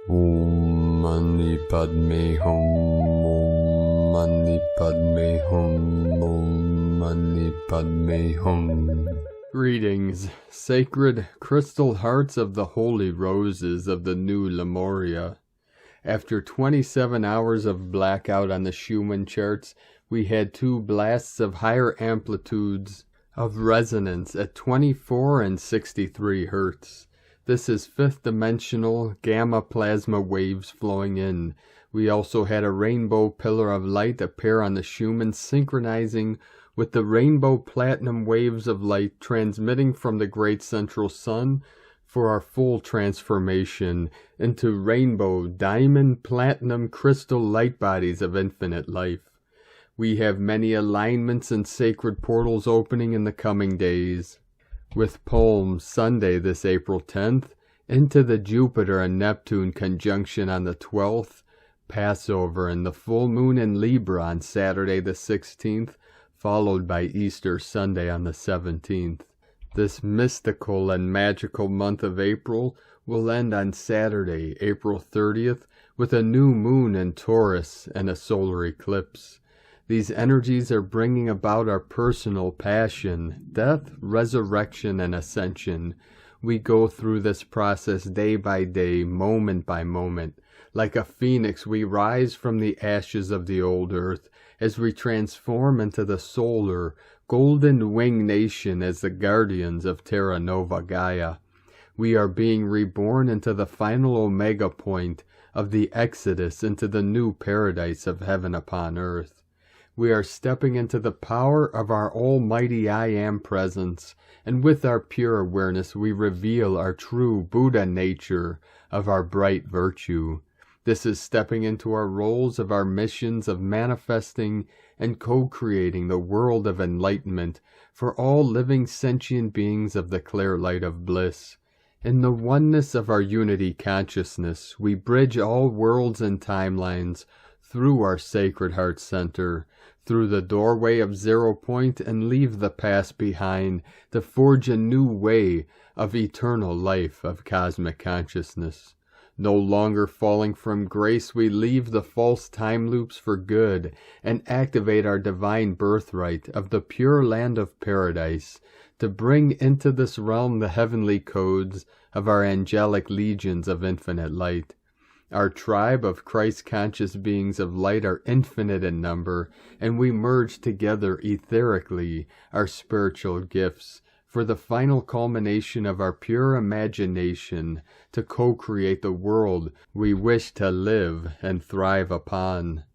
Om Mani Padme Hum. Om Mani Padme Hum. Om Mani Padme Hum. Greetings, sacred crystal hearts of the holy roses of the new Lemuria. After 27 hours of blackout on the Schumann charts, we had two blasts of higher amplitudes of resonance at 24 and 63 Hertz. This is fifth dimensional gamma plasma waves flowing in. We also had a rainbow pillar of light appear on the Schumann, synchronizing with the rainbow platinum waves of light transmitting from the great central sun for our full transformation into rainbow, diamond, platinum, crystal light bodies of infinite life. We have many alignments and sacred portals opening in the coming days. With Palm Sunday this April 10th, into the Jupiter and Neptune conjunction on the 12th, Passover and the full moon in Libra on Saturday the 16th, followed by Easter Sunday on the 17th. This mystical and magical month of April will end on Saturday, April 30th, with a new moon in Taurus and a solar eclipse. These energies are bringing about our personal passion, death, resurrection, and ascension. We go through this process day by day, moment by moment. Like a phoenix, we rise from the ashes of the old earth as we transform into the solar, golden winged nation as the guardians of Terra Nova Gaia. We are being reborn into the final omega point of the exodus into the new paradise of heaven upon earth. We are stepping into the power of our almighty I Am presence, and with our pure awareness we reveal our true Buddha nature of our bright virtue. This is stepping into our roles of our missions of manifesting and co-creating the world of enlightenment for all living sentient beings of the clear light of bliss. In the oneness of our unity consciousness, we bridge all worlds and timelines through our Sacred Heart Center, through the doorway of 0 point, and leave the past behind to forge a new way of eternal life of cosmic consciousness. No longer falling from grace, we leave the false time loops for good and activate our divine birthright of the pure land of paradise to bring into this realm the heavenly codes of our angelic legions of infinite light. Our tribe of Christ-conscious beings of light are infinite in number, and we merge together etherically our spiritual gifts for the final culmination of our pure imagination to co-create the world we wish to live and thrive upon.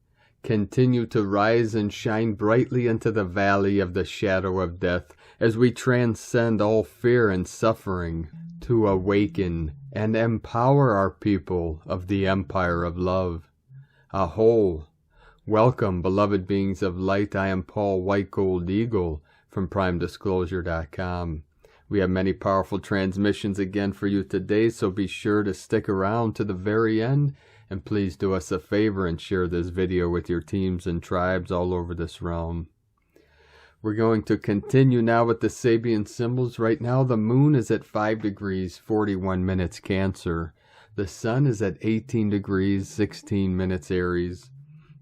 Continue to rise and shine brightly into the valley of the shadow of death as we transcend all fear and suffering to awaken and empower our people of the empire of love. Aho! Welcome, beloved beings of light. I am Paul White Gold Eagle from PrimeDisclosure.com. We have many powerful transmissions again for you today, so be sure to stick around to the very end, and please do us a favor and share this video with your teams and tribes all over this realm. We're going to continue now with the Sabian symbols. Right now the moon is at 5 degrees 41 minutes Cancer. The sun is at 18 degrees 16 minutes Aries.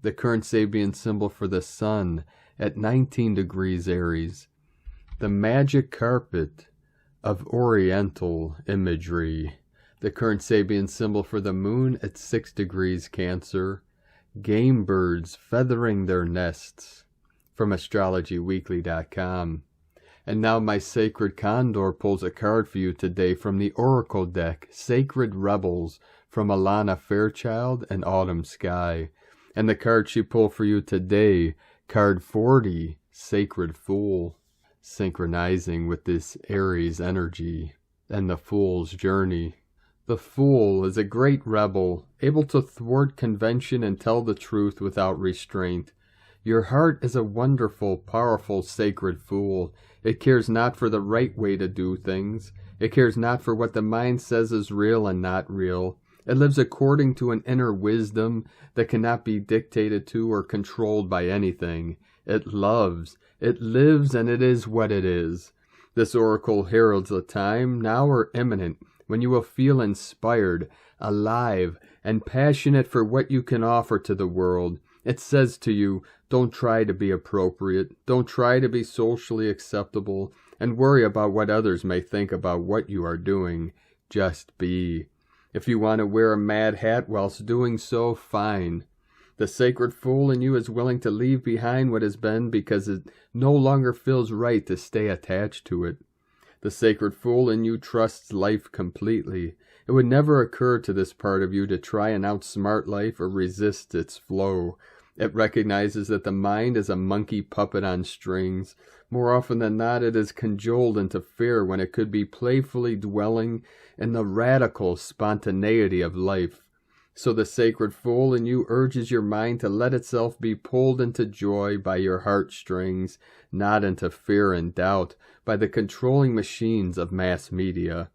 The current Sabian symbol for the sun at 19 degrees Aries. The magic carpet of Oriental imagery. The current Sabian symbol for the moon at 6 degrees Cancer. Game birds feathering their nests. From AstrologyWeekly.com. And now my Sacred Condor pulls a card for you today from the Oracle deck, Sacred Rebels, from Alana Fairchild and Autumn Sky. And the card she pulled for you today, card 40, Sacred Fool, synchronizing with this Aries energy and the Fool's journey. The Fool is a great rebel, able to thwart convention and tell the truth without restraint. Your heart is a wonderful, powerful, sacred fool. It cares not for the right way to do things. It cares not for what the mind says is real and not real. It lives according to an inner wisdom that cannot be dictated to or controlled by anything. It loves, it lives, and it is what it is. This oracle heralds a time, now or imminent, when you will feel inspired, alive, and passionate for what you can offer to the world. It says to you, don't try to be appropriate, don't try to be socially acceptable, and worry about what others may think about what you are doing. Just be. If you want to wear a mad hat whilst doing so, fine. The sacred fool in you is willing to leave behind what has been because it no longer feels right to stay attached to it. The sacred fool in you trusts life completely. It would never occur to this part of you to try and outsmart life or resist its flow. It recognizes that the mind is a monkey puppet on strings. More often than not, it is cajoled into fear when it could be playfully dwelling in the radical spontaneity of life. So the sacred fool in you urges your mind to let itself be pulled into joy by your heartstrings, not into fear and doubt by the controlling machines of mass media.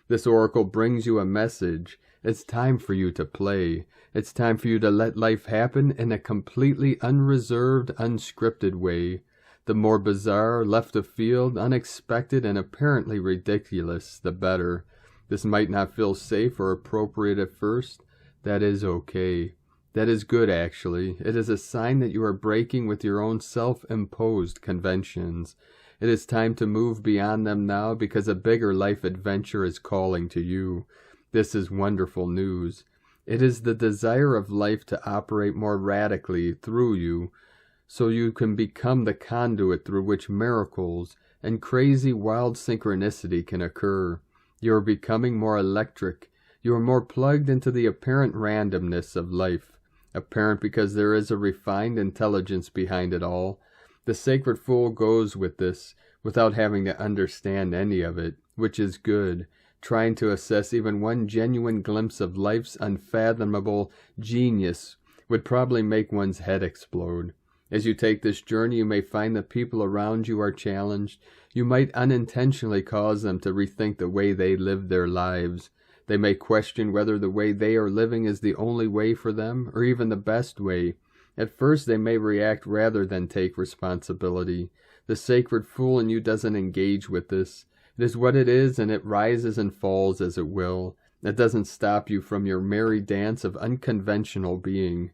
This oracle brings you a message. It's time for you to play. It's time for you to let life happen in a completely unreserved, unscripted way. The more bizarre, left of field, unexpected, and apparently ridiculous, the better. This might not feel safe or appropriate at first. That is okay. That is good, actually. It is a sign that you are breaking with your own self-imposed conventions. It is time to move beyond them now because a bigger life adventure is calling to you. This is wonderful news. It is the desire of life to operate more radically through you, so you can become the conduit through which miracles and crazy wild synchronicity can occur. You are becoming more electric. You are more plugged into the apparent randomness of life, apparent because there is a refined intelligence behind it all. The sacred fool goes with this, without having to understand any of it, which is good. Trying to assess even one genuine glimpse of life's unfathomable genius would probably make one's head explode. As you take this journey, you may find that people around you are challenged. You might unintentionally cause them to rethink the way they live their lives. They may question whether the way they are living is the only way for them, or even the best way. At first they may react rather than take responsibility. The sacred fool in you doesn't engage with this. It is what it is, and it rises and falls as it will. It doesn't stop you from your merry dance of unconventional being.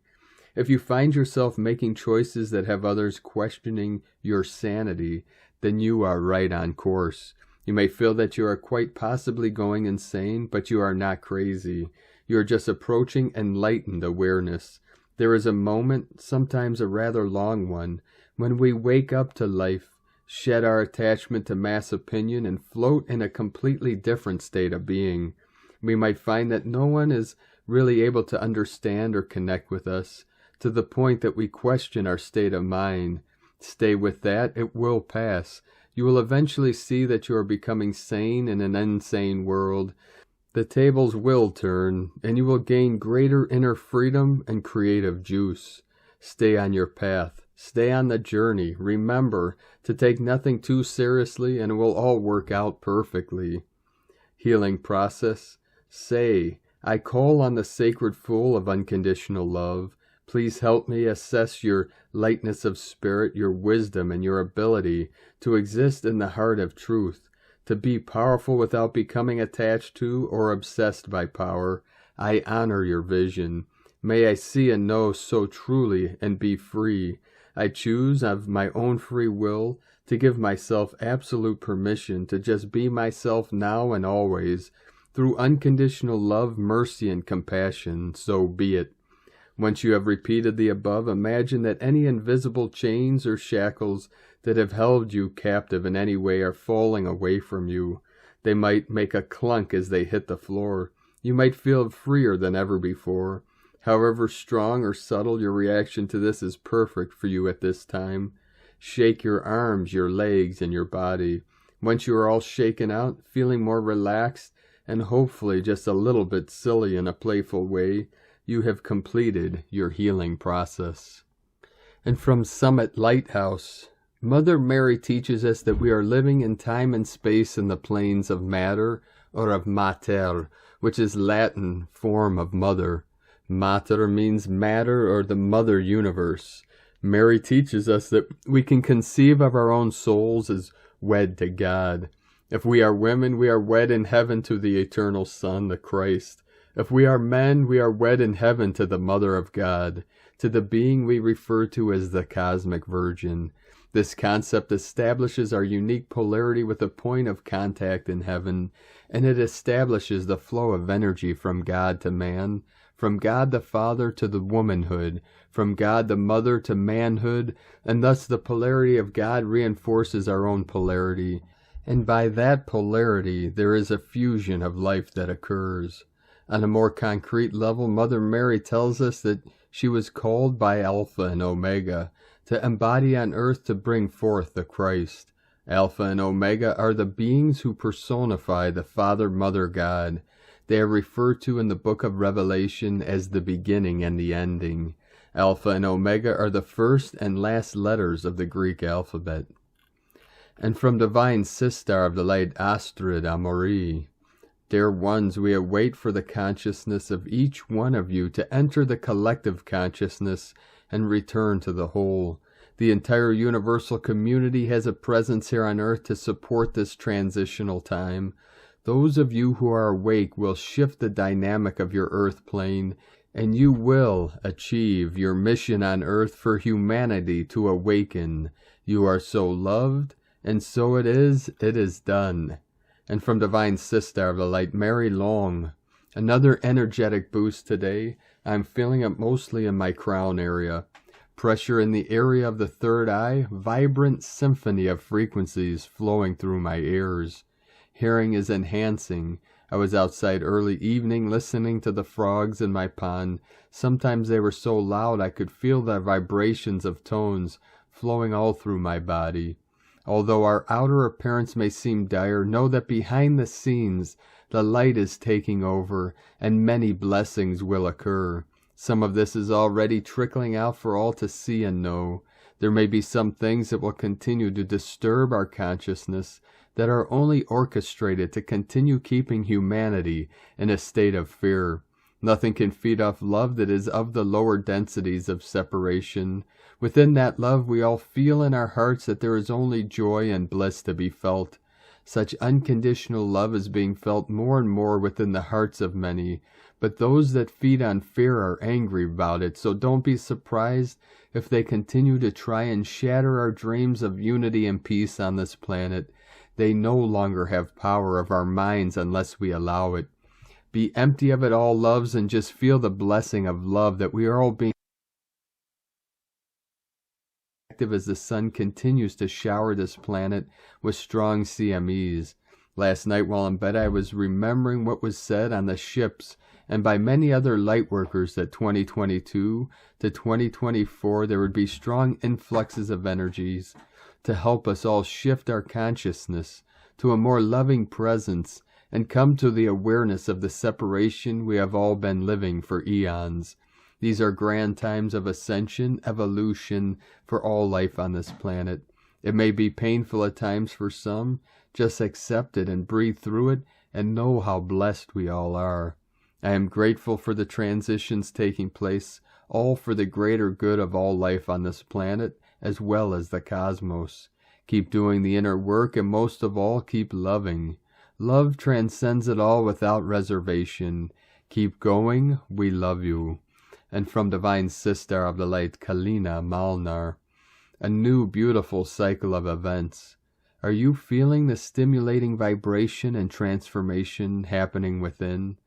If you find yourself making choices that have others questioning your sanity, then you are right on course. You may feel that you are quite possibly going insane, but you are not crazy. You are just approaching enlightened awareness. There is a moment, sometimes a rather long one, when we wake up to life, shed our attachment to mass opinion, and float in a completely different state of being. We might find that no one is really able to understand or connect with us, to the point that we question our state of mind. Stay with that, it will pass. You will eventually see that you are becoming sane in an insane world. The tables will turn, and you will gain greater inner freedom and creative juice. Stay on your path. Stay on the journey. Remember to take nothing too seriously, and it will all work out perfectly. Healing process. Say, I call on the sacred fool of unconditional love. Please help me assess your lightness of spirit, your wisdom, and your ability to exist in the heart of truth, to be powerful without becoming attached to or obsessed by power. I honor your vision. May I see and know so truly and be free. I choose of my own free will to give myself absolute permission to just be myself now and always. Through unconditional love, mercy, and compassion, so be it. Once you have repeated the above, imagine that any invisible chains or shackles that have held you captive in any way are falling away from you. They might make a clunk as they hit the floor. You might feel freer than ever before. However strong or subtle your reaction to this is perfect for you at this time. Shake your arms, your legs, and your body. Once you are all shaken out, feeling more relaxed, and hopefully just a little bit silly in a playful way, you have completed your healing process. And from Summit Lighthouse, Mother Mary teaches us that we are living in time and space in the planes of matter, or of mater, which is Latin form of mother. Mater means matter, or the mother universe. Mary teaches us that we can conceive of our own souls as wed to God. If we are women, we are wed in heaven to the eternal Son, the Christ. If we are men, we are wed in heaven to the Mother of God, to the being we refer to as the Cosmic Virgin. This concept establishes our unique polarity with a point of contact in heaven, and it establishes the flow of energy from God to man, from God the Father to the womanhood, from God the Mother to manhood, and thus the polarity of God reinforces our own polarity. And by that polarity, there is a fusion of life that occurs. On a more concrete level, Mother Mary tells us that she was called by Alpha and Omega to embody on earth to bring forth the Christ. Alpha and Omega are the beings who personify the Father, Mother, God. They are referred to in the book of Revelation as the beginning and the ending. Alpha and Omega are the first and last letters of the Greek alphabet. And from divine Sistar of the light Astrid Amori, dear ones, we await for the consciousness of each one of you to enter the collective consciousness and return to the whole. The entire universal community has a presence here on earth to support this transitional time. Those of you who are awake will shift the dynamic of your earth plane, and you will achieve your mission on earth for humanity to awaken. You are so loved, and so it is done. And from divine Sister of the light Mary Long, another energetic boost today. I'm feeling it mostly in my crown area. Pressure in the area of the third eye, vibrant symphony of frequencies flowing through my ears. Hearing is enhancing. I was outside early evening listening to the frogs in my pond. Sometimes they were so loud I could feel the vibrations of tones flowing all through my body. Although our outer appearance may seem dire, know that behind the scenes the light is taking over, and many blessings will occur. Some of this is already trickling out for all to see and know. There may be some things that will continue to disturb our consciousness, that are only orchestrated to continue keeping humanity in a state of fear. Nothing can feed off love that is of the lower densities of separation. Within that love we all feel in our hearts that there is only joy and bliss to be felt. Such unconditional love is being felt more and more within the hearts of many, but those that feed on fear are angry about it, so don't be surprised if they continue to try and shatter our dreams of unity and peace on this planet. They no longer have power of our minds unless we allow it. Be empty of it all, loves, and just feel the blessing of love that we are all being active as the sun continues to shower this planet with strong CMEs. Last night while in bed I was remembering what was said on the ships and by many other lightworkers that 2022 to 2024 there would be strong influxes of energies to help us all shift our consciousness to a more loving presence and come to the awareness of the separation we have all been living for eons. These are grand times of ascension, evolution for all life on this planet. It may be painful at times for some. Just accept it and breathe through it and know how blessed we all are. I am grateful for the transitions taking place, all for the greater good of all life on this planet, as well as the cosmos. Keep doing the inner work, and most of all, keep loving. Love transcends it all without reservation. Keep going, we love you. And from divine Sister of the light Kalina Malnar, a new beautiful cycle of events. Are you feeling the stimulating vibration and transformation happening within?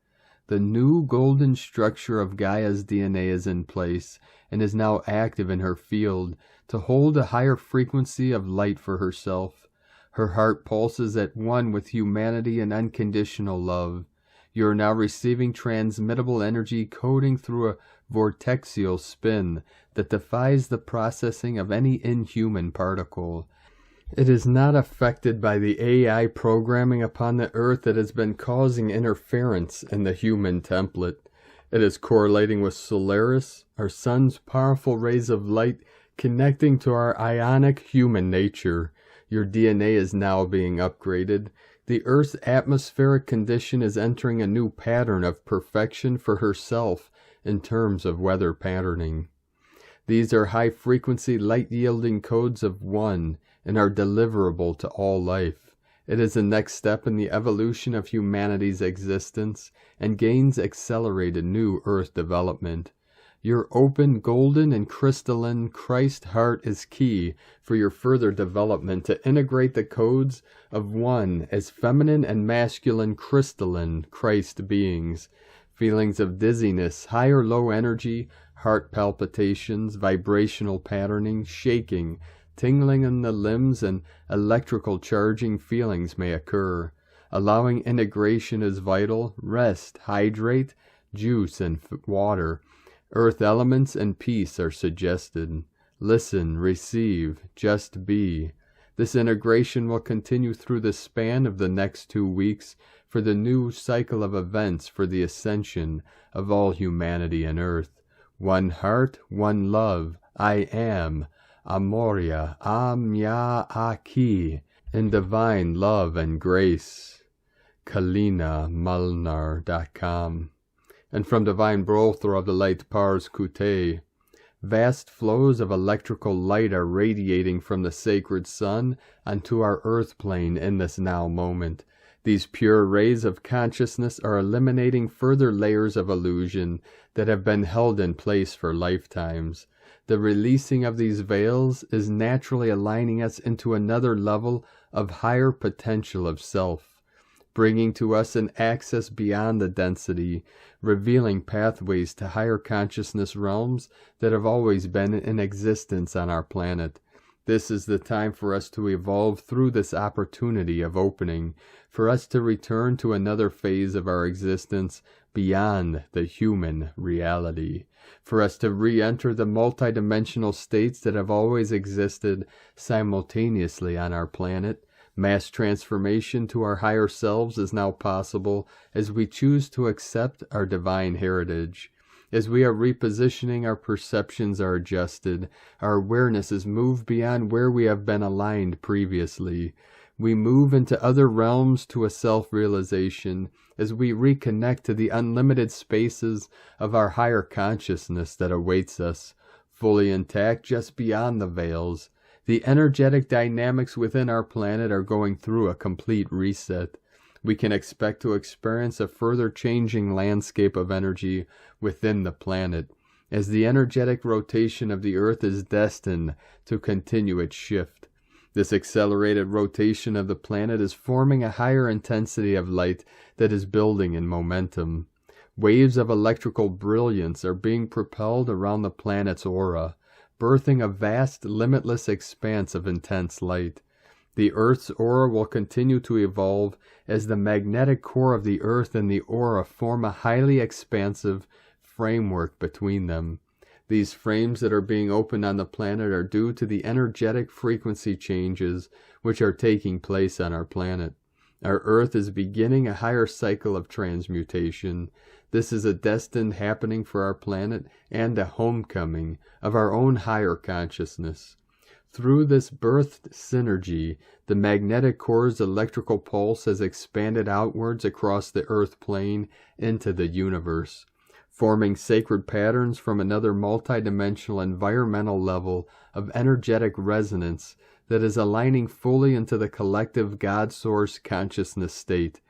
The new golden structure of Gaia's DNA is in place and is now active in her field to hold a higher frequency of light for herself. Her heart pulses at one with humanity and unconditional love. You are now receiving transmittable energy coding through a vortexial spin that defies the processing of any inhuman particle. It is not affected by the AI programming upon the earth that has been causing interference in the human template. It is correlating with Solaris, our sun's powerful rays of light connecting to our ionic human nature. Your DNA is now being upgraded. The Earth's atmospheric condition is entering a new pattern of perfection for herself in terms of weather patterning. These are high-frequency light-yielding codes of one and are deliverable to all life. It is the next step in the evolution of humanity's existence and gains accelerated new Earth development. Your open, golden, and crystalline Christ heart is key for your further development to integrate the codes of one as feminine and masculine crystalline Christ beings. Feelings of dizziness, high or low energy, heart palpitations, vibrational patterning, shaking, tingling in the limbs, and electrical charging feelings may occur. Allowing integration is vital. Rest, hydrate, juice, and water. Earth elements and peace are suggested. Listen, receive, just be. This integration will continue through the span of the next 2 weeks for the new cycle of events for the ascension of all humanity and Earth. One heart, one love, I am, Amoria, Amya Aki, in divine love and grace. KalinaMalnar.com. And from Divine Brothor of the Light Pars Kute, vast flows of electrical light are radiating from the sacred sun onto our earth plane in this now moment. These pure rays of consciousness are eliminating further layers of illusion that have been held in place for lifetimes. The releasing of these veils is naturally aligning us into another level of higher potential of self, bringing to us an access beyond the density, revealing pathways to higher consciousness realms that have always been in existence on our planet. This is the time for us to evolve through this opportunity of opening, for us to return to another phase of our existence beyond the human reality, for us to re-enter the multidimensional states that have always existed simultaneously on our planet. Mass transformation to our higher selves is now possible as we choose to accept our divine heritage. As we are repositioning, our perceptions are adjusted, our awareness is moved beyond where we have been aligned previously. We move into other realms to a self-realization as we reconnect to the unlimited spaces of our higher consciousness that awaits us, fully intact just beyond the veils. The energetic dynamics within our planet are going through a complete reset. We can expect to experience a further changing landscape of energy within the planet, as the energetic rotation of the Earth is destined to continue its shift. This accelerated rotation of the planet is forming a higher intensity of light that is building in momentum. Waves of electrical brilliance are being propelled around the planet's aura, birthing a vast, limitless expanse of intense light. The Earth's aura will continue to evolve as the magnetic core of the Earth and the aura form a highly expansive framework between them. These frames that are being opened on the planet are due to the energetic frequency changes which are taking place on our planet. Our Earth is beginning a higher cycle of transmutation. This is a destined happening for our planet and a homecoming of our own higher consciousness. Through this birthed synergy, the magnetic core's electrical pulse has expanded outwards across the Earth plane into the universe, forming sacred patterns from another multidimensional environmental level of energetic resonance that is aligning fully into the collective God Source consciousness state.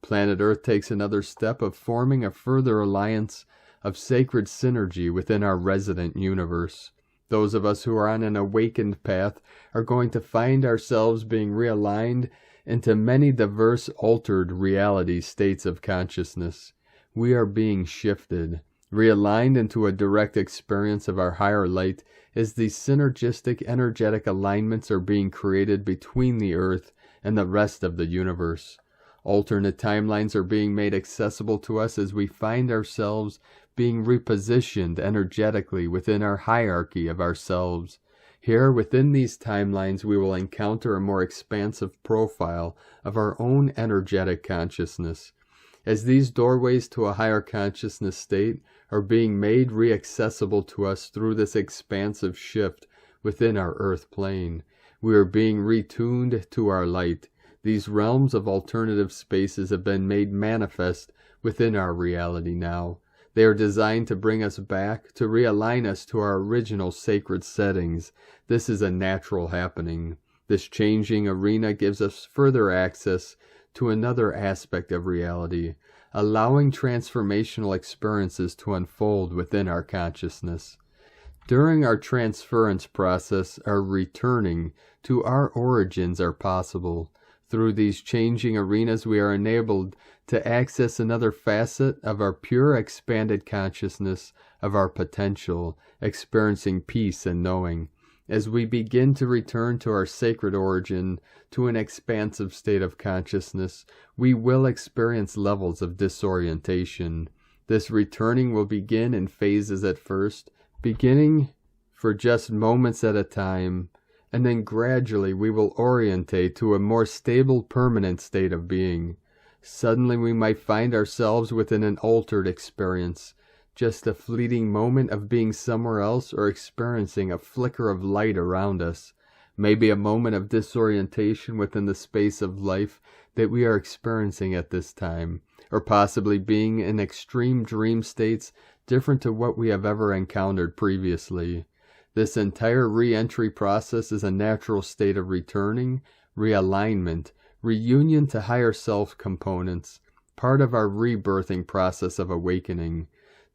Planet Earth takes another step of forming a further alliance of sacred synergy within our resident universe. Those of us who are on an awakened path are going to find ourselves being realigned into many diverse altered reality states of consciousness. We are being shifted, realigned into a direct experience of our higher light as these synergistic energetic alignments are being created between the Earth and the rest of the universe. Alternate timelines are being made accessible to us as we find ourselves being repositioned energetically within our hierarchy of ourselves. Here, within these timelines, we will encounter a more expansive profile of our own energetic consciousness. As these doorways to a higher consciousness state are being made re-accessible to us through this expansive shift within our Earth plane, we are being retuned to our light. These realms of alternative spaces have been made manifest within our reality now. They are designed to bring us back, to realign us to our original sacred settings. This is a natural happening. This changing arena gives us further access to another aspect of reality, allowing transformational experiences to unfold within our consciousness. During our transference process, our returning to our origins are possible. Through these changing arenas, we are enabled to access another facet of our pure expanded consciousness, of our potential, experiencing peace and knowing. As we begin to return to our sacred origin, to an expansive state of consciousness, we will experience levels of disorientation. This returning will begin in phases at first, beginning for just moments at a time, and then gradually we will orientate to a more stable, permanent state of being. Suddenly we might find ourselves within an altered experience, just a fleeting moment of being somewhere else or experiencing a flicker of light around us. Maybe a moment of disorientation within the space of life that we are experiencing at this time, or possibly being in extreme dream states different to what we have ever encountered previously. This entire re-entry process is a natural state of returning, realignment, reunion to higher self components, part of our rebirthing process of awakening.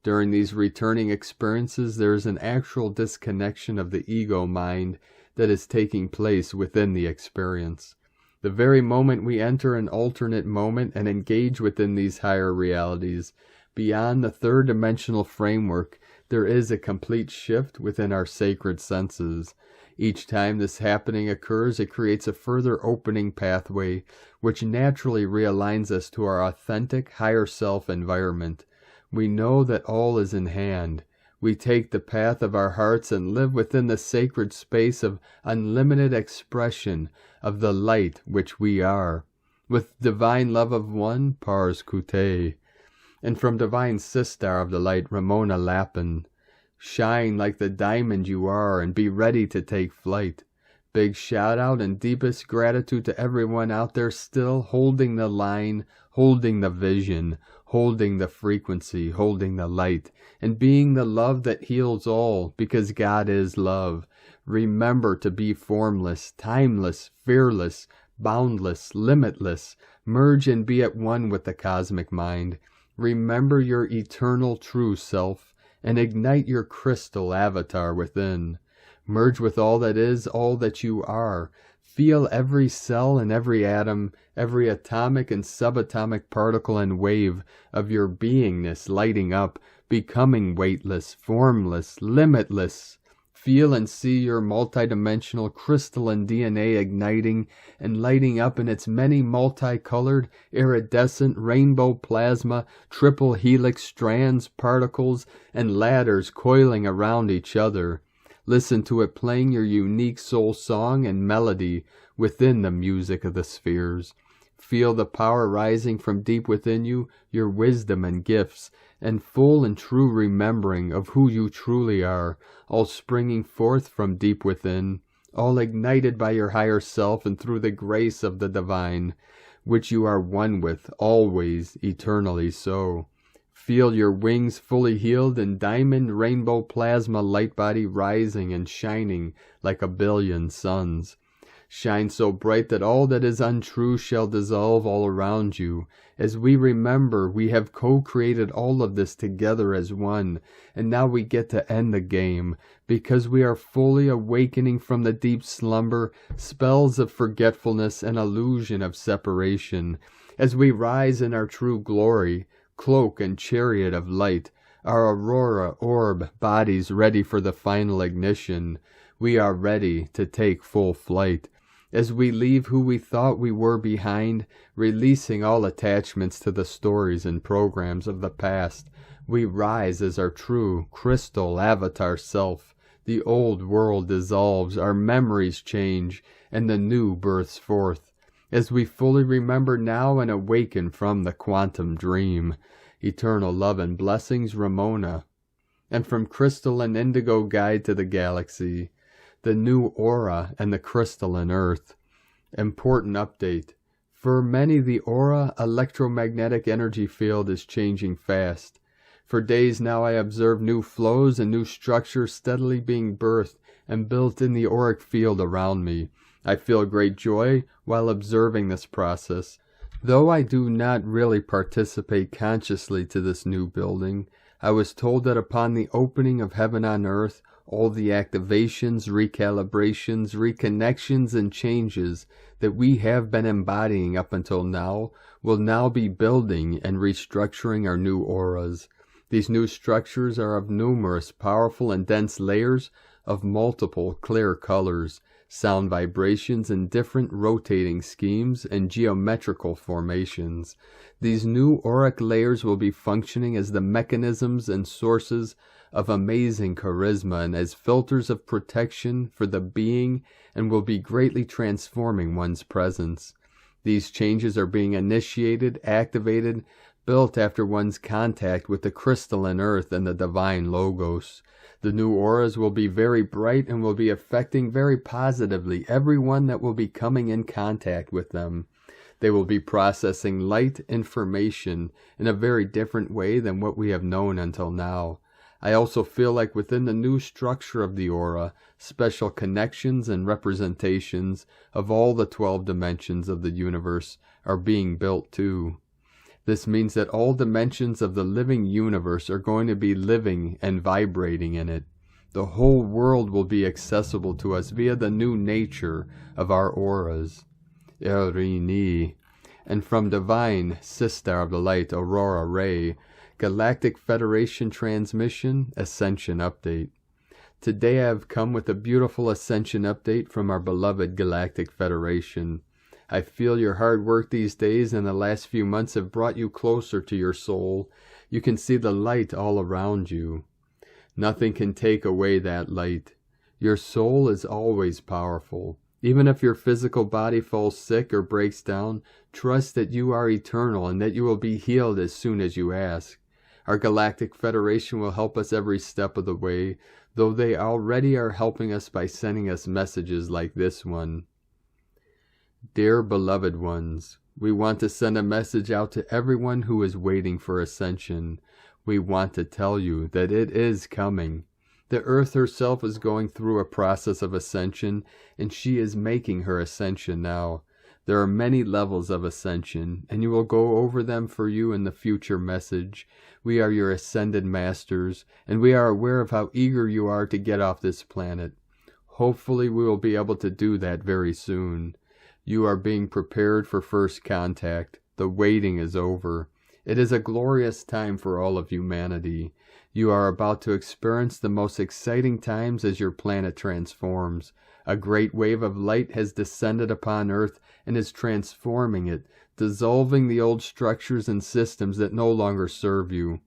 During these returning experiences, there is an actual disconnection of the ego mind that is taking place within the experience. The very moment we enter an alternate moment and engage within these higher realities, beyond the third-dimensional framework, there is a complete shift within our sacred senses. Each time this happening occurs, it creates a further opening pathway, which naturally realigns us to our authentic, higher self environment. We know that all is in hand. We take the path of our hearts and live within the sacred space of unlimited expression of the light which we are, with divine love of one, Pars Kute, and from divine Sistar of the light, Ramona Lapin. Shine like the diamond you are and be ready to take flight. Big shout out and deepest gratitude to everyone out there still holding the line, holding the vision, holding the frequency, holding the light, and being the love that heals all, because God is love. Remember to be formless, timeless, fearless, boundless, limitless. Merge and be at one with the cosmic mind. Remember your eternal true self, and ignite your crystal avatar within. Merge with all that is, all that you are. Feel every cell and every atom, every atomic and subatomic particle and wave of your beingness lighting up, becoming weightless, formless, limitless. Feel and see your multidimensional crystalline DNA igniting and lighting up in its many multicolored, iridescent rainbow plasma, triple helix strands, particles, and ladders coiling around each other. Listen to it playing your unique soul song and melody within the music of the spheres. Feel the power rising from deep within you, your wisdom and gifts, and full and true remembering of who you truly are, all springing forth from deep within, all ignited by your higher self and through the grace of the divine, which you are one with, always, eternally so. Feel your wings fully healed and diamond rainbow plasma light body rising and shining like a billion suns. Shine so bright that all that is untrue shall dissolve all around you. As we remember, we have co-created all of this together as one, and now we get to end the game, because we are fully awakening from the deep slumber, spells of forgetfulness and illusion of separation. As we rise in our true glory, cloak and chariot of light, our aurora orb bodies ready for the final ignition, we are ready to take full flight. As we leave who we thought we were behind, releasing all attachments to the stories and programs of the past, we rise as our true crystal avatar self. The old world dissolves, our memories change, and the new births forth. As we fully remember now and awaken from the quantum dream. Eternal love and blessings, Ramona. And from crystal and indigo guide to the galaxy, the new aura and the crystalline earth. Important update. For many, the aura electromagnetic energy field is changing fast. For days now I observe new flows and new structures steadily being birthed and built in the auric field around me. I feel great joy while observing this process. Though I do not really participate consciously to this new building, I was told that upon the opening of heaven on earth, all the activations, recalibrations, reconnections, and changes that we have been embodying up until now will now be building and restructuring our new auras. These new structures are of numerous powerful and dense layers of multiple clear colors, sound vibrations in different rotating schemes and geometrical formations. These new auric layers will be functioning as the mechanisms and sources of amazing charisma and as filters of protection for the being, and will be greatly transforming one's presence. These changes are being initiated, activated, built after one's contact with the crystalline earth and the divine logos. The new auras will be very bright and will be affecting very positively everyone that will be coming in contact with them. They will be processing light information in a very different way than what we have known until now. I also feel like within the new structure of the aura, special connections and representations of all the 12 dimensions of the universe are being built too. This means that all dimensions of the living universe are going to be living and vibrating in it. The whole world will be accessible to us via the new nature of our auras. Erini. And from Divine Sister of the Light, Aurora Ray, Galactic Federation Transmission, Ascension Update. Today I have come with a beautiful Ascension Update from our beloved Galactic Federation. I feel your hard work these days and the last few months have brought you closer to your soul. You can see the light all around you. Nothing can take away that light. Your soul is always powerful. Even if your physical body falls sick or breaks down, trust that you are eternal and that you will be healed as soon as you ask. Our Galactic Federation will help us every step of the way, though they already are helping us by sending us messages like this one. Dear beloved ones, we want to send a message out to everyone who is waiting for ascension. We want to tell you that it is coming. The earth herself is going through a process of ascension, and she is making her ascension now. There are many levels of ascension, and you will go over them for you in the future message. We are your ascended masters, and we are aware of how eager you are to get off this planet. Hopefully we will be able to do that very soon. You are being prepared for first contact. The waiting is over. It is a glorious time for all of humanity. You are about to experience the most exciting times as your planet transforms. A great wave of light has descended upon Earth and is transforming it, dissolving the old structures and systems that no longer serve you.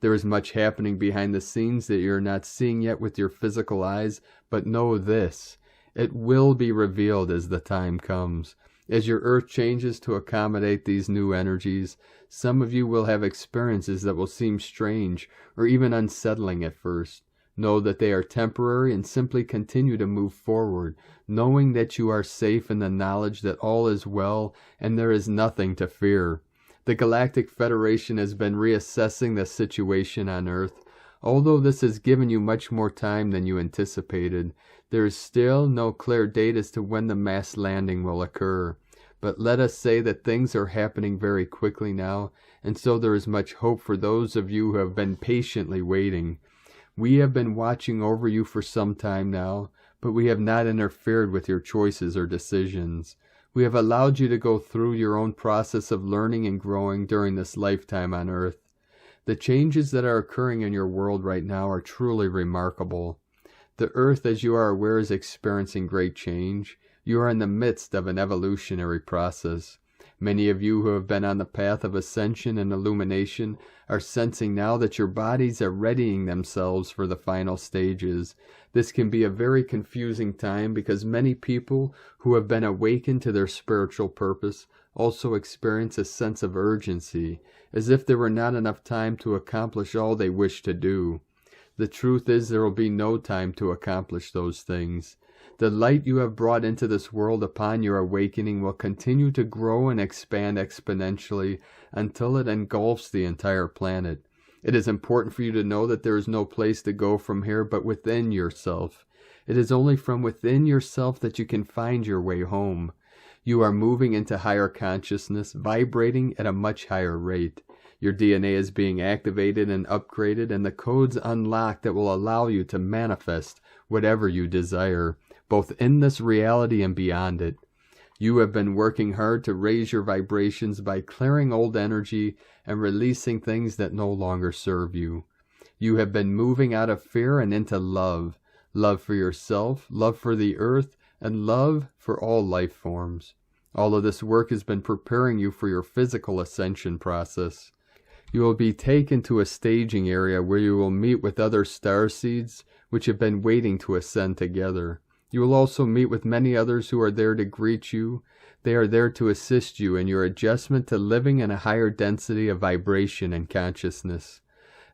There is much happening behind the scenes that you are not seeing yet with your physical eyes, but know this. It will be revealed as the time comes. As your earth changes to accommodate these new energies, some of you will have experiences that will seem strange or even unsettling at first. Know that they are temporary and simply continue to move forward, knowing that you are safe in the knowledge that all is well and there is nothing to fear. The Galactic Federation has been reassessing the situation on Earth. Although this has given you much more time than you anticipated, there is still no clear date as to when the mass landing will occur. But let us say that things are happening very quickly now, and so there is much hope for those of you who have been patiently waiting. We have been watching over you for some time now, but we have not interfered with your choices or decisions. We have allowed you to go through your own process of learning and growing during this lifetime on Earth. The changes that are occurring in your world right now are truly remarkable. The Earth, as you are aware, is experiencing great change. You are in the midst of an evolutionary process. Many of you who have been on the path of ascension and illumination are sensing now that your bodies are readying themselves for the final stages. This can be a very confusing time because many people who have been awakened to their spiritual purpose also experience a sense of urgency, as if there were not enough time to accomplish all they wish to do. The truth is there will be no time to accomplish those things. The light you have brought into this world upon your awakening will continue to grow and expand exponentially until it engulfs the entire planet. It is important for you to know that there is no place to go from here but within yourself. It is only from within yourself that you can find your way home. You are moving into higher consciousness, vibrating at a much higher rate. Your DNA is being activated and upgraded, and the codes unlocked that will allow you to manifest whatever you desire, both in this reality and beyond it. You have been working hard to raise your vibrations by clearing old energy and releasing things that no longer serve you. You have been moving out of fear and into love. Love for yourself, love for the earth, and love for all life forms. All of this work has been preparing you for your physical ascension process. You will be taken to a staging area where you will meet with other starseeds which have been waiting to ascend together. You will also meet with many others who are there to greet you. They are there to assist you in your adjustment to living in a higher density of vibration and consciousness.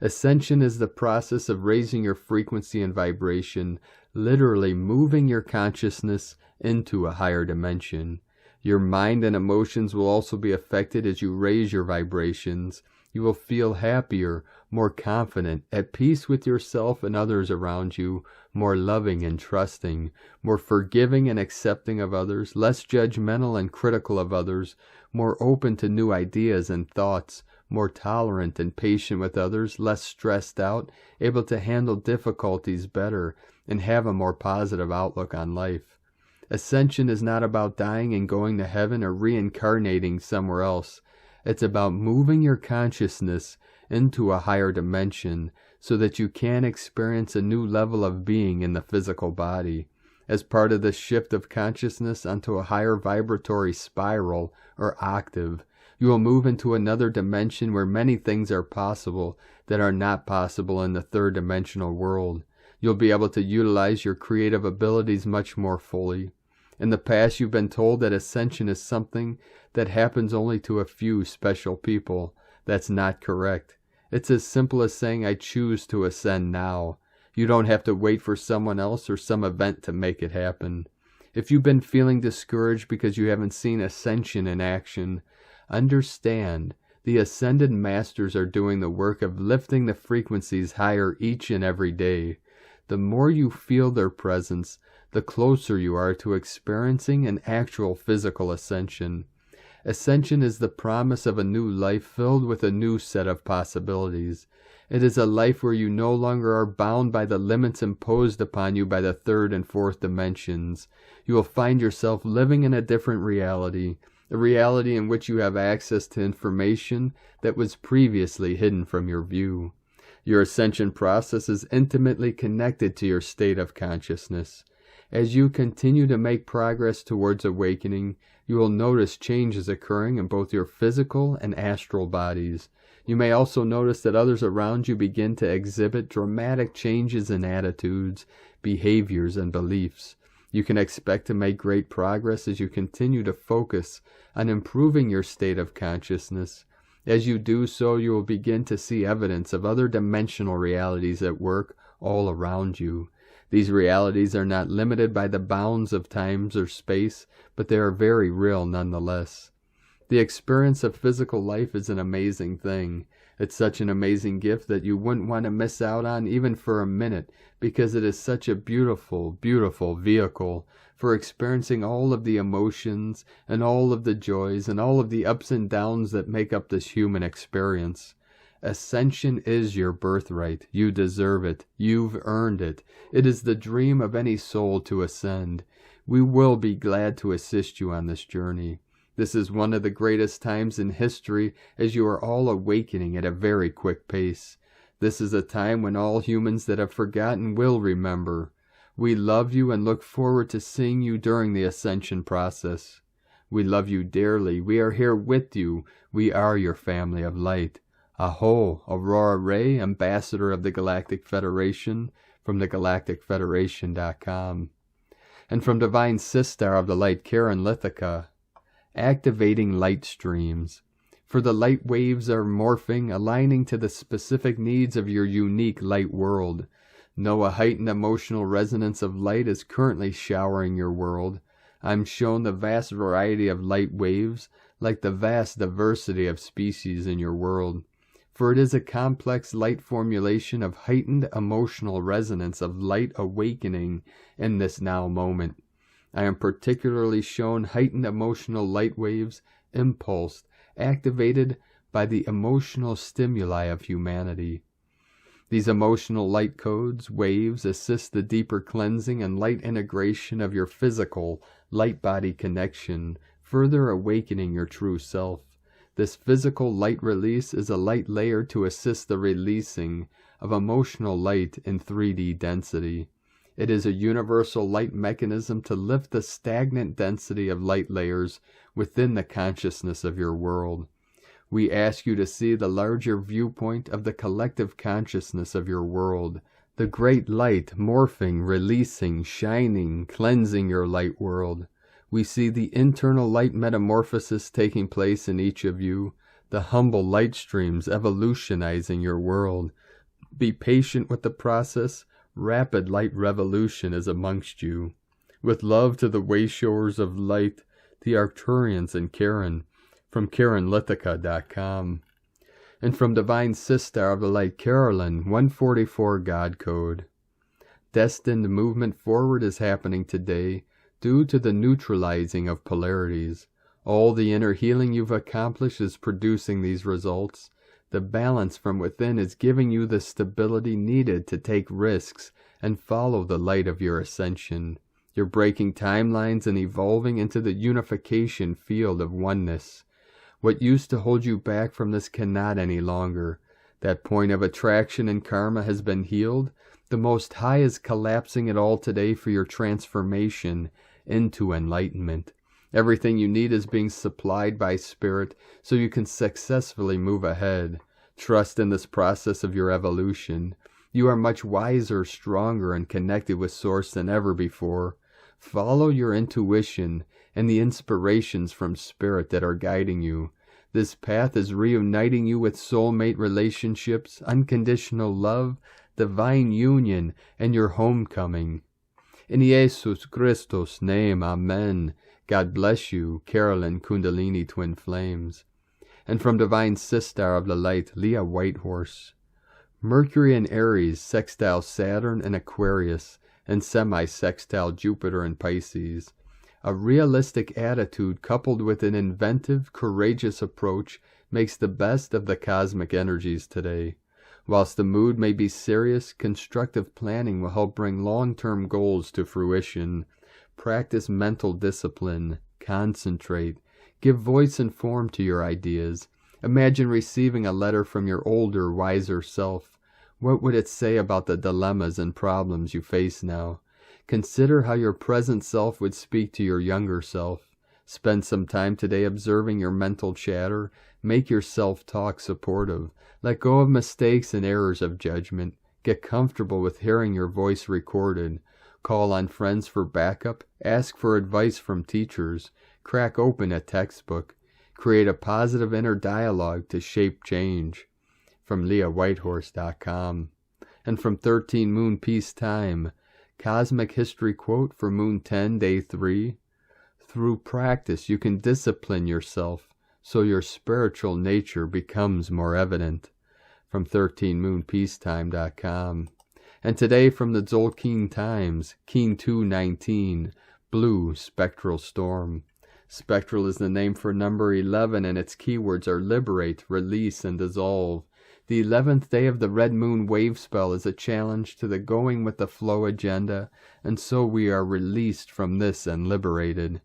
Ascension is the process of raising your frequency and vibration, literally moving your consciousness into a higher dimension. Your mind and emotions will also be affected as you raise your vibrations. You will feel happier, more confident, at peace with yourself and others around you, more loving and trusting, more forgiving and accepting of others, less judgmental and critical of others, more open to new ideas and thoughts, more tolerant and patient with others, less stressed out, able to handle difficulties better, and have a more positive outlook on life. Ascension is not about dying and going to heaven or reincarnating somewhere else. It's about moving your consciousness into a higher dimension so that you can experience a new level of being in the physical body. As part of this shift of consciousness onto a higher vibratory spiral or octave, you will move into another dimension where many things are possible that are not possible in the third-dimensional world. You'll be able to utilize your creative abilities much more fully. In the past, you've been told that ascension is something that happens only to a few special people. That's not correct. It's as simple as saying, I choose to ascend now. You don't have to wait for someone else or some event to make it happen. If you've been feeling discouraged because you haven't seen ascension in action, understand the ascended masters are doing the work of lifting the frequencies higher each and every day. The more you feel their presence, the closer you are to experiencing an actual physical ascension. Ascension is the promise of a new life filled with a new set of possibilities. It is a life where you no longer are bound by the limits imposed upon you by the third and fourth dimensions. You will find yourself living in a different reality, a reality in which you have access to information that was previously hidden from your view. Your ascension process is intimately connected to your state of consciousness. As you continue to make progress towards awakening, you will notice changes occurring in both your physical and astral bodies. You may also notice that others around you begin to exhibit dramatic changes in attitudes, behaviors, and beliefs. You can expect to make great progress as you continue to focus on improving your state of consciousness. As you do so, you will begin to see evidence of other dimensional realities at work all around you. These realities are not limited by the bounds of time or space, but they are very real nonetheless. The experience of physical life is an amazing thing. It's such an amazing gift that you wouldn't want to miss out on even for a minute, because it is such a beautiful, beautiful vehicle for experiencing all of the emotions and all of the joys and all of the ups and downs that make up this human experience. Ascension is your birthright. You deserve it. You've earned it. It is the dream of any soul to ascend. We will be glad to assist you on this journey. This is one of the greatest times in history, as you are all awakening at a very quick pace. This is a time when all humans that have forgotten will remember. We love you and look forward to seeing you during the ascension process. We love you dearly. We are here with you. We are your family of light. Aho, Aurora Ray, Ambassador of the Galactic Federation, from thegalacticfederation.com. And from Divine Sistar of the Light, Karen Lithica, activating light streams. For the light waves are morphing, aligning to the specific needs of your unique light world. Know a heightened emotional resonance of light is currently showering your world. I'm shown the vast variety of light waves, like the vast diversity of species in your world. for it is a complex light formulation of heightened emotional resonance of light awakening in this now moment. I am particularly shown heightened emotional light waves, impulsed, activated by the emotional stimuli of humanity. These emotional light codes, waves, assist the deeper cleansing and light integration of your physical light-body connection, further awakening your true self. This physical light release is a light layer to assist the releasing of emotional light in 3D density. It is a universal light mechanism to lift the stagnant density of light layers within the consciousness of your world. We ask you to see the larger viewpoint of the collective consciousness of your world, the great light morphing, releasing, shining, cleansing your light world. We see the internal light metamorphosis taking place in each of you, the humble light streams evolutionizing your world. Be patient with the process. Rapid light revolution is amongst you. With love to the wayshowers of light, the Arcturians and Karen, from KarenLithica.com. And from Divine Sister of the Light, Carolyn, 144 God Code. Destined movement forward is happening today, due to the neutralizing of polarities. All the inner healing you've accomplished is producing these results. The balance from within is giving you the stability needed to take risks and follow the light of your ascension. You're breaking timelines and evolving into the unification field of oneness. What used to hold you back from this cannot any longer. That point of attraction and karma has been healed. The Most High is collapsing it all today for your transformation into enlightenment. Everything you need is being supplied by Spirit so you can successfully move ahead. Trust in this process of your evolution. You are much wiser, stronger, and connected with Source than ever before. Follow your intuition and the inspirations from Spirit that are guiding you. This path is reuniting you with soulmate relationships, unconditional love, divine union, and your homecoming. In Jesus Christus' name, Amen. God bless you, Carolyn Kundalini Twin Flames. And from Divine Sister of the Light, Leah Whitehorse. Mercury in Aries, sextile Saturn and Aquarius, and semi-sextile Jupiter and Pisces. A realistic attitude coupled with an inventive, courageous approach makes the best of the cosmic energies today. Whilst the mood may be serious, constructive planning will help bring long-term goals to fruition. Practice mental discipline. Concentrate. Give voice and form to your ideas. Imagine receiving a letter from your older, wiser self. What would it say about the dilemmas and problems you face now? Consider how your present self would speak to your younger self. Spend some time today observing your mental chatter. Make your self-talk supportive. Let go of mistakes and errors of judgment. Get comfortable with hearing your voice recorded. Call on friends for backup. Ask for advice from teachers. Crack open a textbook. Create a positive inner dialogue to shape change. From LeahWhitehorse.com. And from 13 Moon Peace Time. Cosmic History Quote for Moon 10, Day 3. Through practice you can discipline yourself so your spiritual nature becomes more evident. From 13moonpeacetime.com. And today from the Tzolk'in Times, Keen 219, Blue Spectral Storm. Spectral is the name for number 11 and its keywords are liberate, release, and dissolve. The 11th day of the Red Moon wave spell is a challenge to the going with the flow agenda, and so we are released from this and liberated.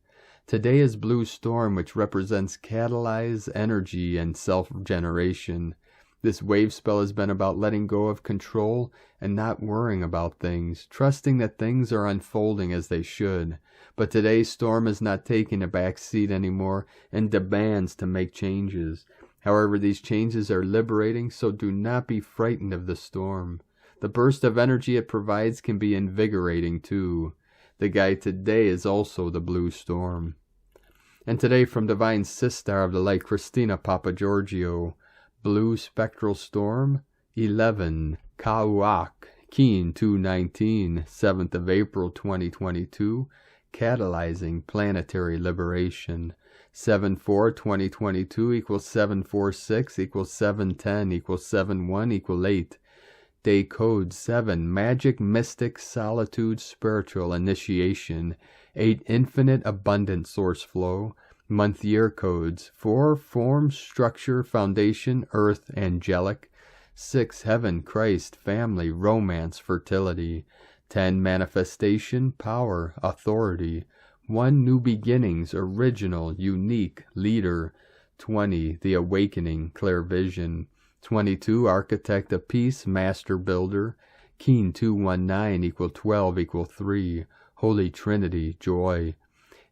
Today is Blue Storm, which represents catalyze, energy, and self-generation. This wave spell has been about letting go of control and not worrying about things, trusting that things are unfolding as they should. But today's storm is not taking a back seat anymore and demands to make changes. However, these changes are liberating, so do not be frightened of the storm. The burst of energy it provides can be invigorating too. The guide today is also the Blue Storm. And today from Divine Sister of the Light, Christina Papagiorgio, Blue Spectral Storm, 11, Kauak, Keen 219, 7th of April 2022, Catalyzing Planetary Liberation. 7/4/2022 equals 7/4/6 equals 7/10 equals 7/1 equals 8. Day code 7, magic, mystic, solitude, spiritual, initiation. 8, infinite, abundant source flow. Month year codes 4, form, structure, foundation, earth, angelic. 6, heaven, Christ, family, romance, fertility. 10, manifestation, power, authority. 1, new beginnings, original, unique, leader. 20, the awakening, clear vision. 22, architect of peace, master builder. Keen 219 equal 12 equal 3. Holy Trinity, joy.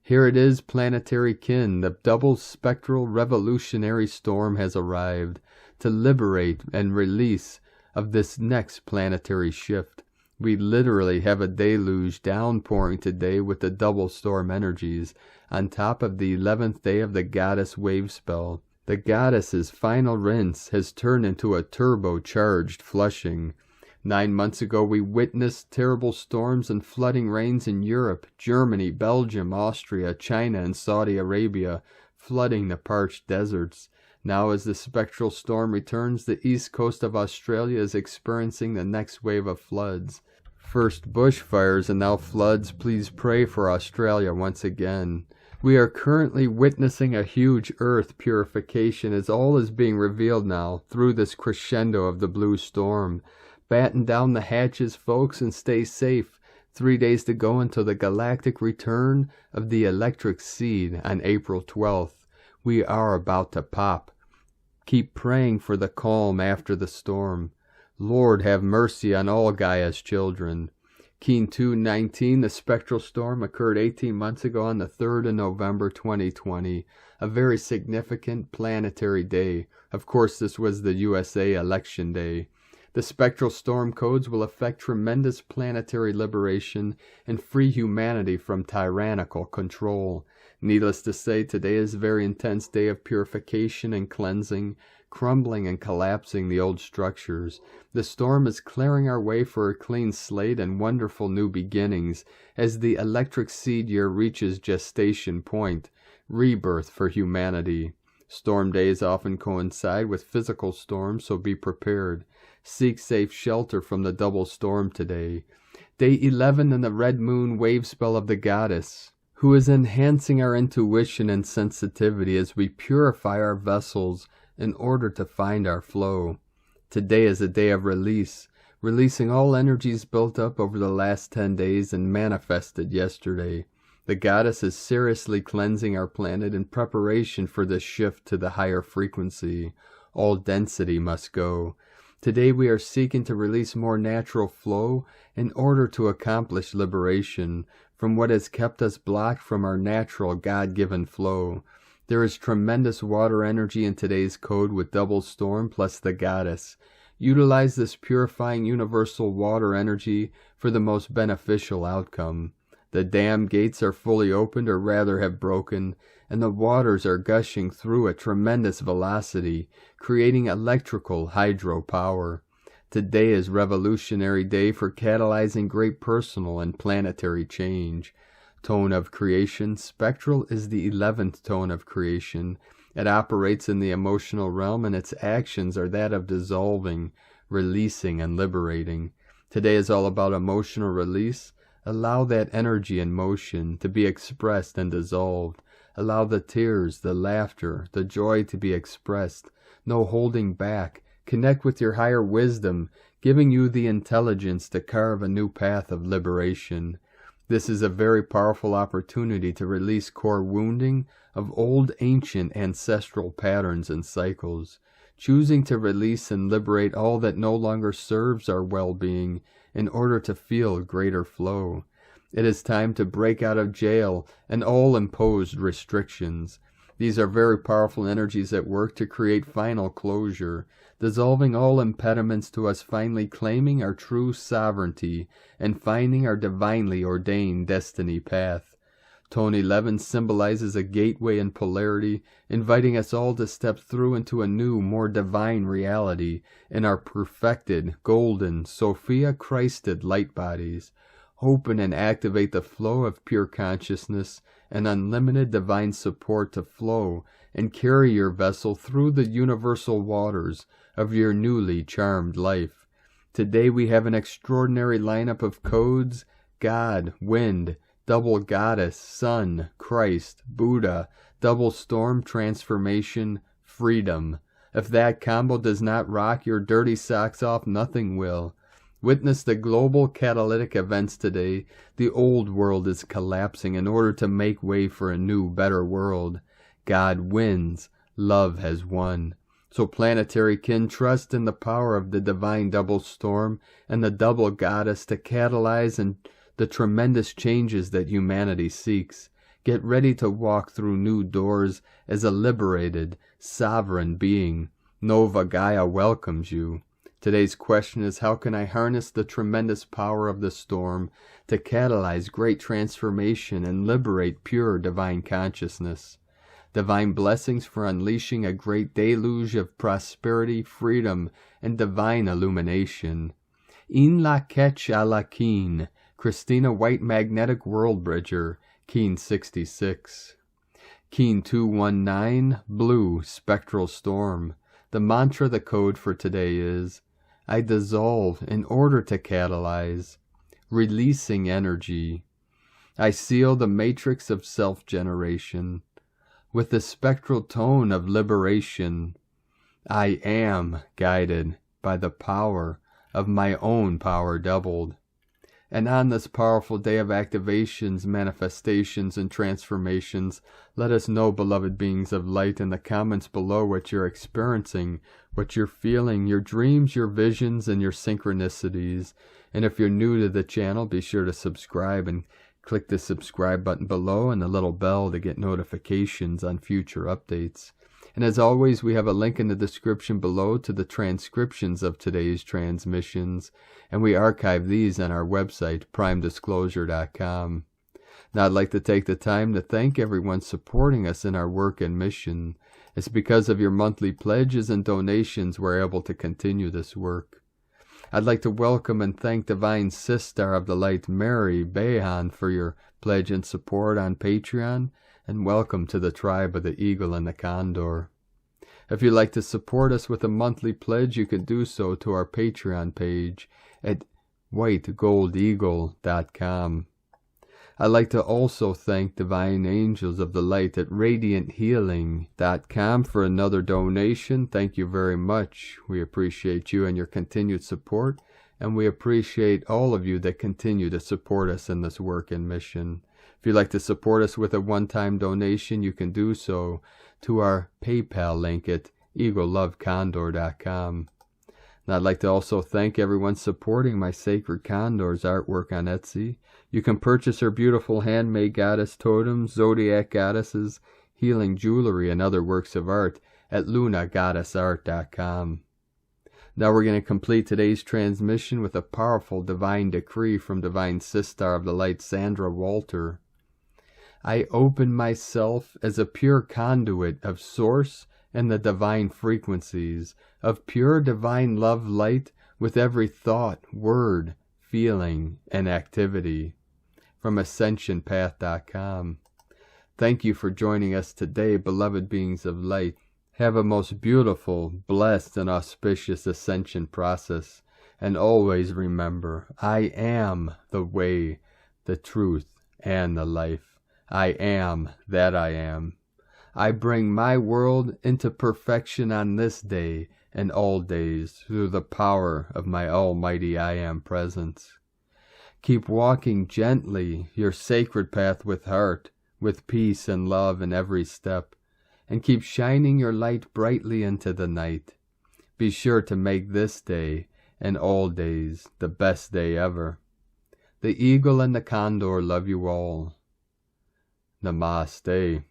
Here it is, planetary kin. The double spectral revolutionary storm has arrived to liberate and release of this next planetary shift. We literally have a deluge downpouring today with the double storm energies on top of the 11th day of the goddess wave spell. The goddess's final rinse has turned into a turbocharged flushing. 9 months ago we witnessed terrible storms and flooding rains in Europe, Germany, Belgium, Austria, China, and Saudi Arabia, flooding the parched deserts. Now as the spectral storm returns, the east coast of Australia is experiencing the next wave of floods. First bushfires and now floods. Please pray for Australia once again. We are currently witnessing a huge earth purification as all is being revealed now through this crescendo of the blue storm. Batten down the hatches, folks, and stay safe. 3 days to go until the galactic return of the electric seed on April 12th. We are about to pop. Keep praying for the calm after the storm. Lord, have mercy on all Gaia's children. Keen 219, the spectral storm occurred 18 months ago on the 3rd of November 2020, a very significant planetary day. Of course, this was the USA election day. The spectral storm codes will affect tremendous planetary liberation and free humanity from tyrannical control. Needless to say, today is a very intense day of purification and cleansing, crumbling and collapsing the old structures. The storm is clearing our way for a clean slate and wonderful new beginnings as the electric seed year reaches gestation point, rebirth for humanity. Storm days often coincide with physical storms, so be prepared. Seek safe shelter from the double storm today. Day 11 in the red moon wave spell of the goddess, who is enhancing our intuition and sensitivity as we purify our vessels in order to find our flow. Today is a day of release, releasing all energies built up over the last 10 days and manifested yesterday. The goddess is seriously cleansing our planet in preparation for the shift to the higher frequency. All density must go. Today we are seeking to release more natural flow in order to accomplish liberation from what has kept us blocked from our natural God-given flow. There is tremendous water energy in today's code with double storm plus the goddess. Utilize this purifying universal water energy for the most beneficial outcome. The dam gates are fully opened, or rather have broken, and the waters are gushing through at tremendous velocity, creating electrical hydropower. Today is revolutionary day for catalyzing great personal and planetary change. Tone of creation, spectral is the 11th tone of creation. It operates in the emotional realm, and its actions are that of dissolving, releasing, and liberating. Today is all about emotional release. Allow that energy and motion to be expressed and dissolved. Allow the tears, the laughter, the joy to be expressed. No holding back. Connect with your higher wisdom, giving you the intelligence to carve a new path of liberation. This is a very powerful opportunity to release core wounding of old ancient ancestral patterns and cycles, choosing to release and liberate all that no longer serves our well-being in order to feel greater flow. It is time to break out of jail and all imposed restrictions. These are very powerful energies at work to create final closure, dissolving all impediments to us finally claiming our true sovereignty and finding our divinely ordained destiny path. Tone 11 symbolizes a gateway in polarity, inviting us all to step through into a new, more divine reality in our perfected, golden, Sophia Christed light bodies. Open and activate the flow of pure consciousness and unlimited divine support to flow and carry your vessel through the universal waters of your newly charmed life. Today we have an extraordinary lineup of codes: God, Wind, Double Goddess, Sun, Christ, Buddha, Double Storm, Transformation, Freedom. If that combo does not rock your dirty socks off, nothing will. Witness the global catalytic events today. The old world is collapsing in order to make way for a new, better world. God wins. Love has won. So planetary kin, trust in the power of the divine double storm and the double goddess to catalyze and the tremendous changes that humanity seeks. Get ready to walk through new doors as a liberated, sovereign being. Nova Gaia welcomes you. Today's question is, how can I harness the tremendous power of the storm to catalyze great transformation and liberate pure divine consciousness? Divine blessings for unleashing a great deluge of prosperity, freedom, and divine illumination. In la ketch a la keen, Christina White Magnetic World Bridger, Keen 66. Keen 219, Blue Spectral Storm. The mantra, the code for today is, I dissolve in order to catalyze, releasing energy. I seal the matrix of self-generation with the spectral tone of liberation. I am guided by the power of my own power doubled. And on this powerful day of activations, manifestations, and transformations, let us know, beloved beings of light, in the comments below what you're experiencing, what you're feeling, your dreams, your visions, and your synchronicities. And if you're new to the channel, be sure to subscribe and click the subscribe button below and the little bell to get notifications on future updates. And as always, we have a link in the description below to the transcriptions of today's transmissions, and we archive these on our website, primedisclosure.com. Now I'd like to take the time to thank everyone supporting us in our work and mission. It's because of your monthly pledges and donations we're able to continue this work. I'd like to welcome and thank Divine Sister of the Light, Mary Behan, for your pledge and support on Patreon, and welcome to the tribe of the Eagle and the Condor. If you'd like to support us with a monthly pledge, you can do so to our Patreon page at whitegoldeagle.com. I'd like to also thank Divine Angels of the Light at radianthealing.com for another donation. Thank you very much. We appreciate you and your continued support, and we appreciate all of you that continue to support us in this work and mission. If you'd like to support us with a one-time donation, you can do so to our PayPal link at eaglelovecondor.com. And I'd like to also thank everyone supporting my Sacred Condors artwork on Etsy. You can purchase her beautiful handmade goddess totems, zodiac goddesses, healing jewelry, and other works of art at lunagoddessart.com. Now we're going to complete today's transmission with a powerful divine decree from Divine Sister of the Light, Sandra Walter. I open myself as a pure conduit of source and the divine frequencies of pure divine love light with every thought, word, feeling, and activity. From AscensionPath.com. Thank you for joining us today, beloved beings of light. Have a most beautiful, blessed, and auspicious ascension process. And always remember, I am the way, the truth, and the life. I am that I am. I bring my world into perfection on this day and all days through the power of my almighty I Am presence. Keep walking gently your sacred path with heart, with peace and love in every step, and keep shining your light brightly into the night. Be sure to make this day and all days the best day ever. The Eagle and the Condor love you all. Namaste.